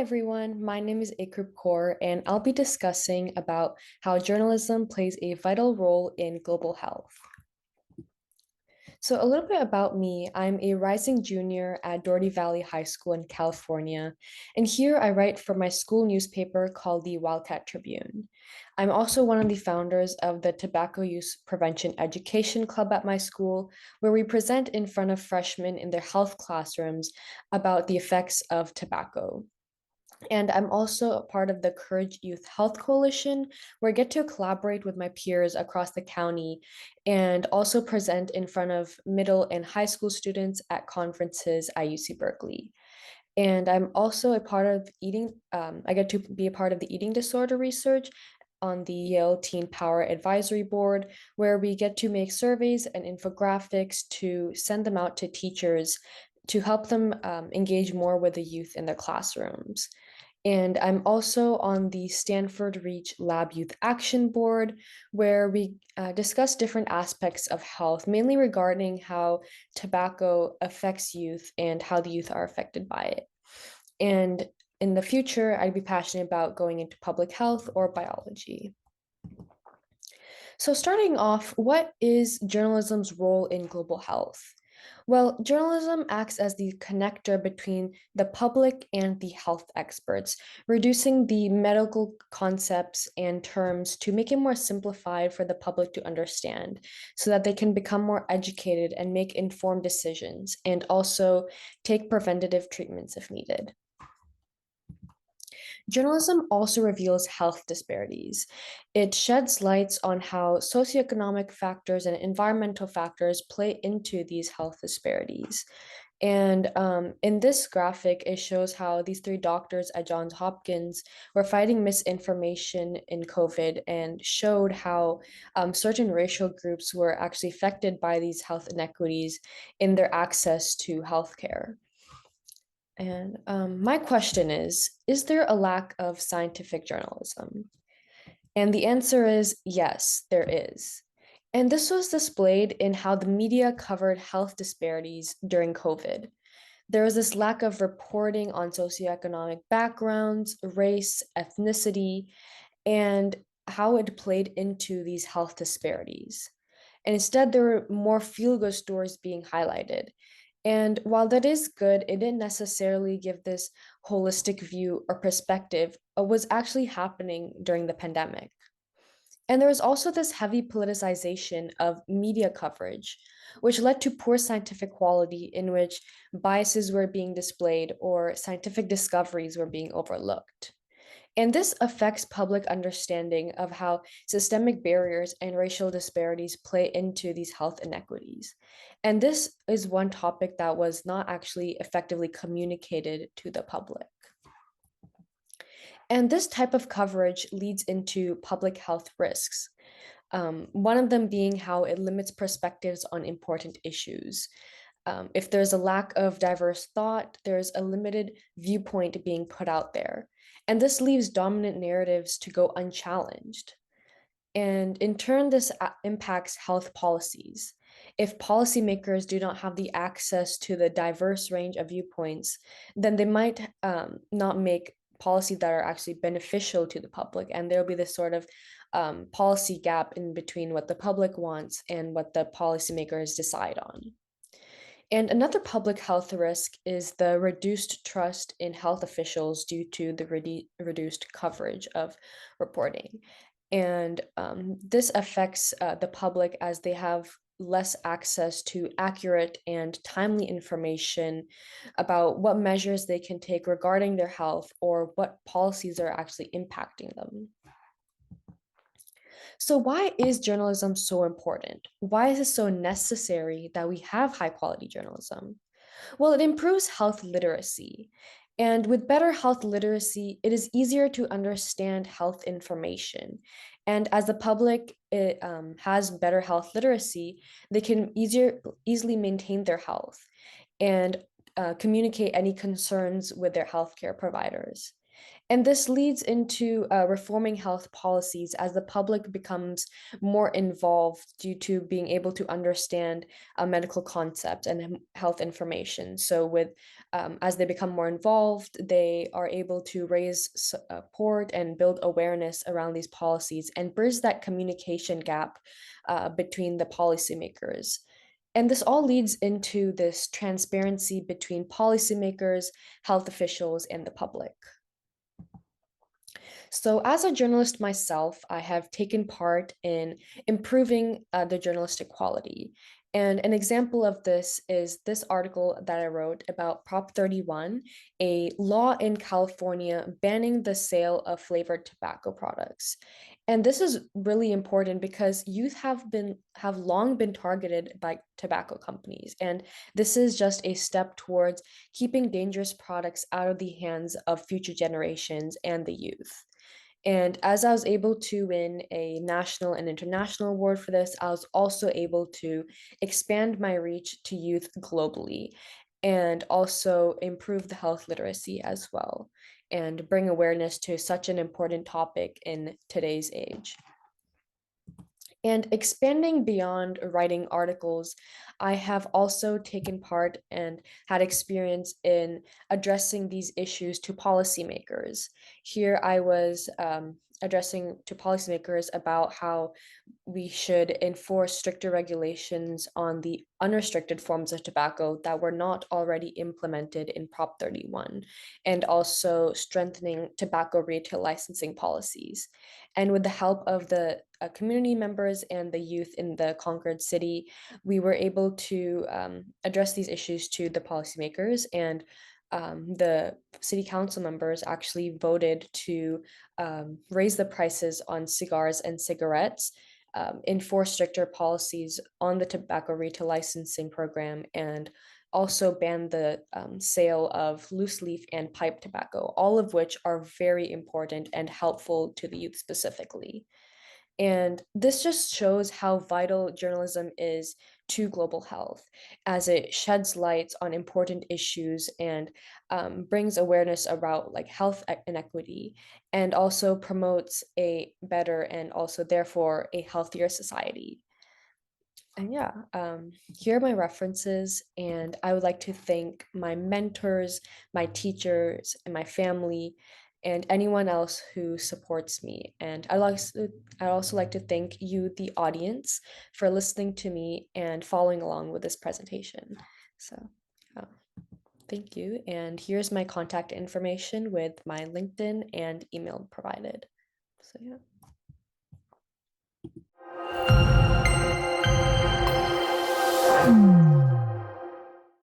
everyone, my name is Ekroop Kaur, and I'll be discussing about how journalism plays a vital role in global health. So, a little bit about me. I'm a rising junior at Doherty Valley High School in California, and here I write for my school newspaper called the Wildcat Tribune. I'm also one of the founders of the Tobacco Use Prevention Education Club at my school, where we present in front of freshmen in their health classrooms about the effects of tobacco. And I'm also a part of the Courage Youth Health Coalition, where I get to collaborate with my peers across the county and also present in front of middle and high school students at conferences at UC Berkeley. And I'm also a part of I get to be a part of the eating disorder research on the Yale Teen Power Advisory Board, where we get to make surveys and infographics to send them out to teachers to help them engage more with the youth in their classrooms. And I'm also on the Stanford Reach Lab Youth Action Board, where we discuss different aspects of health, mainly regarding how tobacco affects youth and how the youth are affected by it. And in the future, I'd be passionate about going into public health or biology. So, starting off, what is journalism's role in global health? Well, journalism acts as the connector between the public and the health experts, reducing the medical concepts and terms to make it more simplified for the public to understand so that they can become more educated and make informed decisions and also take preventative treatments if needed. Journalism also reveals health disparities. It sheds lights on how socioeconomic factors and environmental factors play into these health disparities. And in this graphic, it shows how these three doctors at Johns Hopkins were fighting misinformation in COVID and showed how certain racial groups were actually affected by these health inequities in their access to healthcare. And my question is there a lack of scientific journalism? And the answer is yes, there is. And this was displayed in how the media covered health disparities during COVID. There was this lack of reporting on socioeconomic backgrounds, race, ethnicity, and how it played into these health disparities. And instead, there were more feel good stories being highlighted. And while that is good, it didn't necessarily give this holistic view or perspective of what's actually happening during the pandemic. And there was also this heavy politicization of media coverage, which led to poor scientific quality in which biases were being displayed or scientific discoveries were being overlooked. And this affects public understanding of how systemic barriers and racial disparities play into these health inequities. And this is one topic that was not actually effectively communicated to the public. And this type of coverage leads into public health risks. One of them being how it limits perspectives on important issues. If there's a lack of diverse thought, there's a limited viewpoint being put out there. And this leaves dominant narratives to go unchallenged. And in turn, this impacts health policies. If policymakers do not have the access to the diverse range of viewpoints, then they might not make policies that are actually beneficial to the public. And there'll be this sort of policy gap in between what the public wants and what the policymakers decide on. And another public health risk is the reduced trust in health officials due to the reduced coverage of reporting. And this affects the public as they have less access to accurate and timely information about what measures they can take regarding their health or what policies are actually impacting them. So, why is journalism so important? Why is it so necessary that we have high quality journalism? Well, it improves health literacy. And with better health literacy, it is easier to understand health information. And as the public has better health literacy, they can easily maintain their health and communicate any concerns with their healthcare providers. And this leads into reforming health policies as the public becomes more involved due to being able to understand medical concepts and health information. So, with as they become more involved, they are able to raise support and build awareness around these policies and bridge that communication gap between the policymakers. And this all leads into this transparency between policymakers, health officials, and the public. So, as a journalist myself, I have taken part in improving the journalistic quality. And an example of this is this article that I wrote about Prop 31, a law in California banning the sale of flavored tobacco products. And this is really important because youth have long been targeted by tobacco companies. And this is just a step towards keeping dangerous products out of the hands of future generations and the youth. And as I was able to win a national and international award for this, I was also able to expand my reach to youth globally and also improve the health literacy as well and bring awareness to such an important topic in today's age. And expanding beyond writing articles, I have also taken part and had experience in addressing these issues to policymakers. Here I was addressing to policymakers about how we should enforce stricter regulations on the unrestricted forms of tobacco that were not already implemented in Prop 31, and also strengthening tobacco retail licensing policies. And with the help of the community members and the youth in the conquered city, we were able to address these issues to the policymakers. And the city council members actually voted to raise the prices on cigars and cigarettes, enforce stricter policies on the tobacco retail licensing program, and also ban the sale of loose leaf and pipe tobacco, all of which are very important and helpful to the youth specifically. And this just shows how vital journalism is to global health, as it sheds light on important issues and brings awareness about like health inequity, and also promotes a better and also therefore a healthier society. And yeah, here are my references, and I would like to thank my mentors, my teachers, and my family, and anyone else who supports me. And I'd also like to thank you, the audience, for listening to me and following along with this presentation. So, uh, thank you. And here's my contact information with my LinkedIn and email provided. So, yeah.